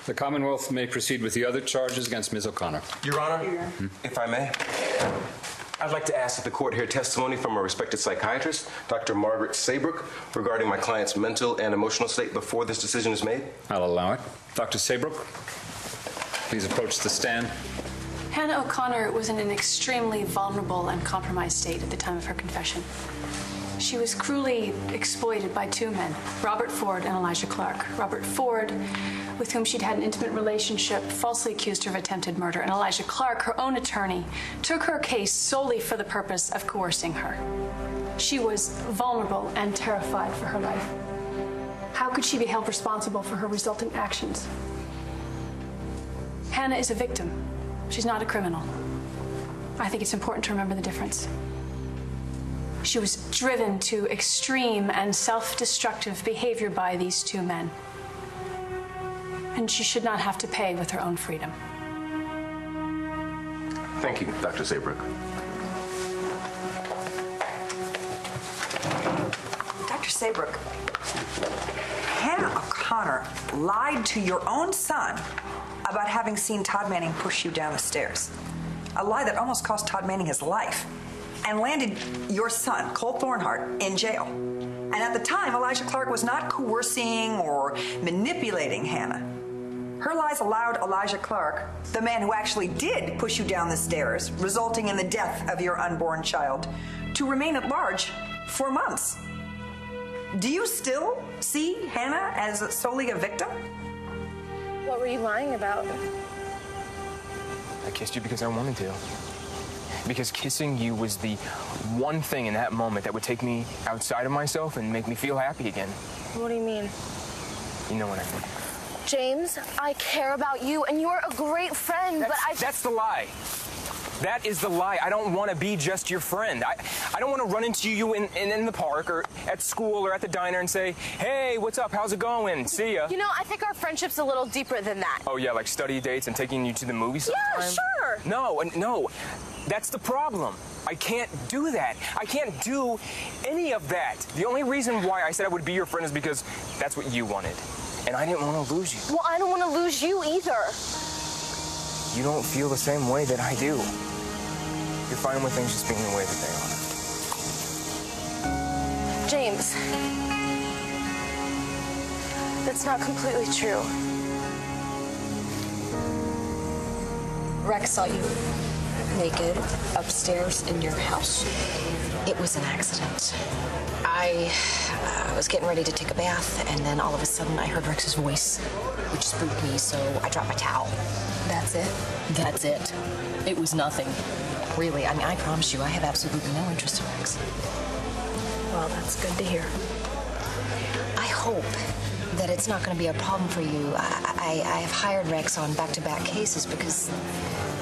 The Commonwealth may proceed with the other charges against Ms. O'Connor. Your Honor, if I may, I'd like to ask that the court hear testimony from a respected psychiatrist, Dr. Margaret Saybrook, regarding my client's mental and emotional state before this decision is made. I'll allow it. Dr. Saybrook, please approach the stand. Hannah O'Connor was in an extremely vulnerable and compromised state at the time of her confession. She was cruelly exploited by two men, Robert Ford and Elijah Clark. Robert Ford, with whom she'd had an intimate relationship, falsely accused her of attempted murder, and Elijah Clark, her own attorney, took her case solely for the purpose of coercing her. She was vulnerable and terrified for her life. How could she be held responsible for her resulting actions? Hannah is a victim. She's not a criminal. I think it's important to remember the difference. She was driven to extreme and self-destructive behavior by these two men. And she should not have to pay with her own freedom. Thank you, Dr. Saybrook. Dr. Saybrook, Hannah O'Connor lied to your own son about having seen Todd Manning push you down the stairs. A lie that almost cost Todd Manning his life and landed your son, Cole Thornhart, in jail. And at the time, Elijah Clark was not coercing or manipulating Hannah. Her lies allowed Elijah Clark, the man who actually did push you down the stairs, resulting in the death of your unborn child, to remain at large for months. Do you still see Hannah as solely a victim? What were you lying about? I kissed you because I wanted to. Because kissing you was the one thing in that moment that would take me outside of myself and make me feel happy again. What do you mean? You know what I mean. James, I care about you, and you're a great friend, but That's the lie. That is the lie. I don't want to be just your friend. I don't want to run into you in the park or at school or at the diner and say, hey, what's up? How's it going? See ya. You know, I think our friendship's a little deeper than that. Oh, yeah, like study dates and taking you to the movies sometime? Yeah, sure. No. That's the problem. I can't do that. I can't do any of that. The only reason why I said I would be your friend is because that's what you wanted. And I didn't want to lose you. Well, I don't want to lose you either. You don't feel the same way that I do. You're fine with things just being the way that they are. James, that's not completely true. Rex saw you naked upstairs in your house. It was an accident. I was getting ready to take a bath, and then all of a sudden I heard Rex's voice, which spooked me, so I dropped my towel. That's it? That's it. It was nothing. Really, I mean, I promise you, I have absolutely no interest in Rex. Well, that's good to hear. I hope that it's not going to be a problem for you. I have hired Rex on back-to-back cases because,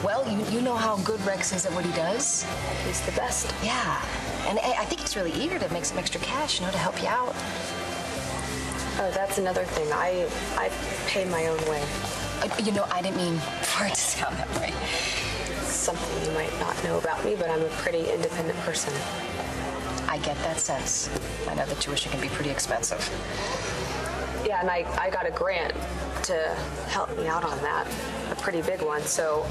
well, you know how good Rex is at what he does. He's the best. Yeah, and I think he's really eager to make some extra cash, you know, to help you out. Oh, that's another thing. I pay my own way. You know, I didn't mean for it to sound that way. Something you might not know about me, but I'm a pretty independent person. I get that sense. I know that tuition can be pretty expensive. Yeah, and I got a grant to help me out on that, a pretty big one. So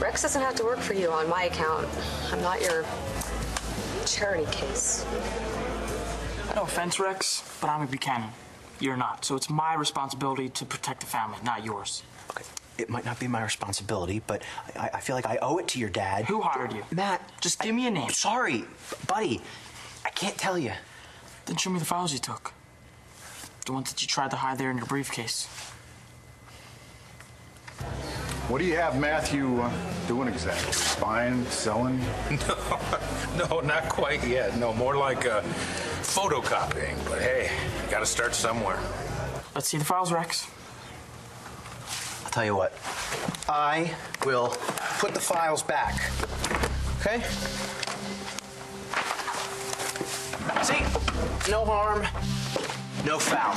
Rex doesn't have to work for you on my account. I'm not your charity case. No offense, Rex, but I'm a Buchanan. You're not. So it's my responsibility to protect the family, not yours. Okay. It might not be my responsibility, but I feel like I owe it to your dad. Who hired you? Matt. Just give me a name. I'm sorry, buddy. I can't tell you. Then show me the files you took. The ones that you tried to hide there in your briefcase. What do you have Matthew doing exactly? Buying, selling? No, not quite yet. No, more like photocopying. But hey, you gotta start somewhere. Let's see the files, Rex. I'll tell you what. I will put the files back. Okay? See? No harm, no foul.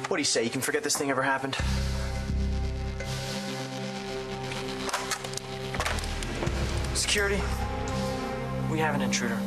What do you say? You can forget this thing ever happened? Security, we have an intruder.